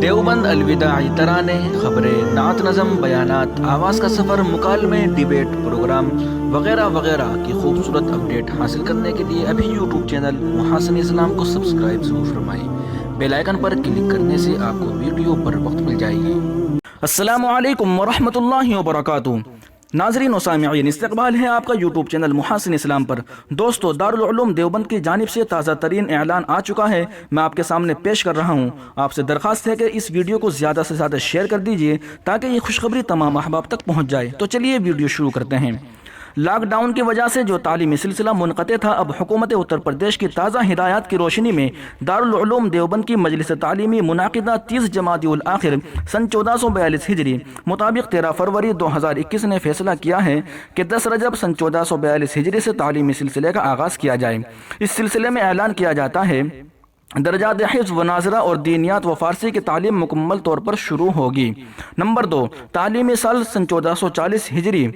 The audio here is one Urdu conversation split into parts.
دیوبند الوداعی ترانے، خبریں، نعت نظم، بیانات، آواز کا سفر، مکالمے، ڈیبیٹ، پروگرام وغیرہ وغیرہ کی خوبصورت اپڈیٹ حاصل کرنے کے لیے ابھی یوٹیوب چینل محاسن اسلام کو سبسکرائب ضرور فرمائیں۔ بیل آئیکن پر کلک کرنے سے آپ کو ویڈیو بر وقت مل جائے گی۔ السلام علیکم ورحمۃ اللہ وبرکاتہ۔ ناظرین و سامعین، استقبال ہے آپ کا یوٹیوب چینل محاسن اسلام پر۔ دوستو، دارالعلوم دیوبند کی جانب سے تازہ ترین اعلان آ چکا ہے، میں آپ کے سامنے پیش کر رہا ہوں۔ آپ سے درخواست ہے کہ اس ویڈیو کو زیادہ سے زیادہ شیئر کر دیجئے تاکہ یہ خوشخبری تمام احباب تک پہنچ جائے۔ تو چلیے ویڈیو شروع کرتے ہیں۔ لاک ڈاؤن کی وجہ سے جو تعلیمی سلسلہ منقطع تھا، اب حکومت اتر پردیش کی تازہ ہدایات کی روشنی میں دارالعلوم دیوبند کی مجلس تعلیمی منعقدہ 30 جمادی الاخر سن 1442 ہجری مطابق 13 فروری 2021 نے فیصلہ کیا ہے کہ 10 رجب سن 1442 ہجری سے تعلیمی سلسلے کا آغاز کیا جائے۔ اس سلسلے میں اعلان کیا جاتا ہے درجات حفظ و ناظرہ اور دینیات و فارسی کی تعلیم مکمل طور پر شروع ہوگی۔ نمبر 2، تعلیمی سال سن 1440 ہجری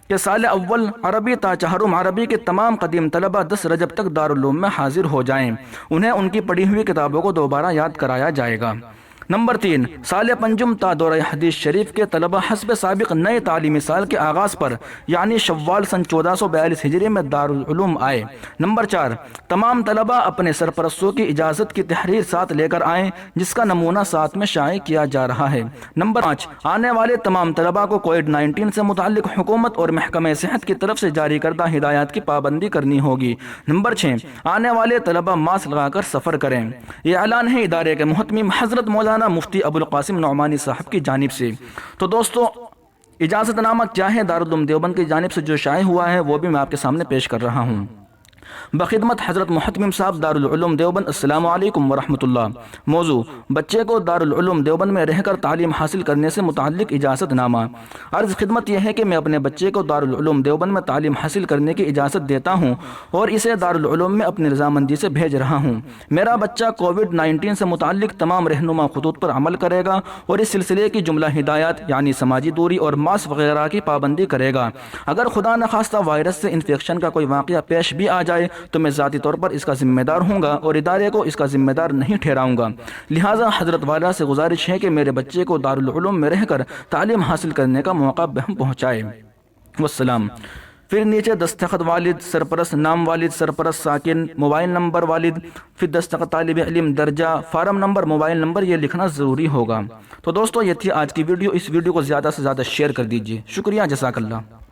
کے سال اول عربی تا چہارم عربی کے تمام قدیم طلبہ 10 رجب تک دارالعلوم میں حاضر ہو جائیں۔ انہیں ان کی پڑھی ہوئی کتابوں کو دوبارہ یاد کرایا جائے گا۔ نمبر 3، سال پنجم تا دورہ حدیث شریف کے طلبہ حسب سابق نئے تعلیمی سال کے آغاز پر یعنی شوال سن 1442 ہجری میں دارالعلوم آئے۔ نمبر 4، تمام طلبہ اپنے سرپرستوں کی اجازت کی تحریر ساتھ لے کر آئیں، جس کا نمونہ ساتھ میں شائع کیا جا رہا ہے۔ نمبر 5، آنے والے تمام طلبہ کو کووڈ-19 سے متعلق حکومت اور محکمہ صحت کی طرف سے جاری کردہ ہدایات کی پابندی کرنی ہوگی۔ نمبر 6، آنے والے طلبہ ماسک لگا کر سفر کریں۔ یہ اعلان ہے ادارے کے محتمم حضرت مولانا مفتی ابو القاسم نعمانی صاحب کی جانب سے۔ تو دوستو، اجازت نامہ کیا ہے دارالعلوم دیوبند کی جانب سے جو شائع ہوا ہے وہ بھی میں آپ کے سامنے پیش کر رہا ہوں۔ بخدمت حضرت محتمم صاحب دارالعلوم دیوبند، السلام علیکم ورحمۃ اللہ۔ موضوع: بچے کو دارالعلوم دیوبند میں رہ کر تعلیم حاصل کرنے سے متعلق اجازت نامہ۔ عرض خدمت یہ ہے کہ میں اپنے بچے کو دارالعلوم دیوبند میں تعلیم حاصل کرنے کی اجازت دیتا ہوں اور اسے دارالعلوم میں اپنی رضامندی سے بھیج رہا ہوں۔ میرا بچہ کووڈ-19 سے متعلق تمام رہنما خطوط پر عمل کرے گا اور اس سلسلے کی جملہ ہدایات یعنی سماجی دوری اور ماسک وغیرہ کی پابندی کرے گا۔ اگر خدا نخواستہ وائرس سے انفیکشن کا کوئی واقعہ پیش بھی آ جائے تو میں ذاتی طور پر اس کا ذمہ دار ہوں گا اور ادارے کو اس کا ذمہ دار نہیں ٹھہراؤں گا۔ لہٰذا حضرت والا سے گزارش ہے کہ میرے بچے کو دارالعلوم میں رہ کر تعلیم حاصل کرنے کا موقع بہم پہنچائے۔ والسلام۔ پھر نیچے دستخط والد، سرپرست، نام والد، سرپرست، ساکن، موبائل نمبر والد، پھر دستخط طالب علم، درجہ، فارم نمبر، موبائل نمبر، یہ لکھنا ضروری ہوگا۔ تو دوستو، یہ تھی آج کی ویڈیو۔ اس ویڈیو کو زیادہ سے زیادہ شیئر کر دیجیے۔ شکریہ، جزاک اللہ۔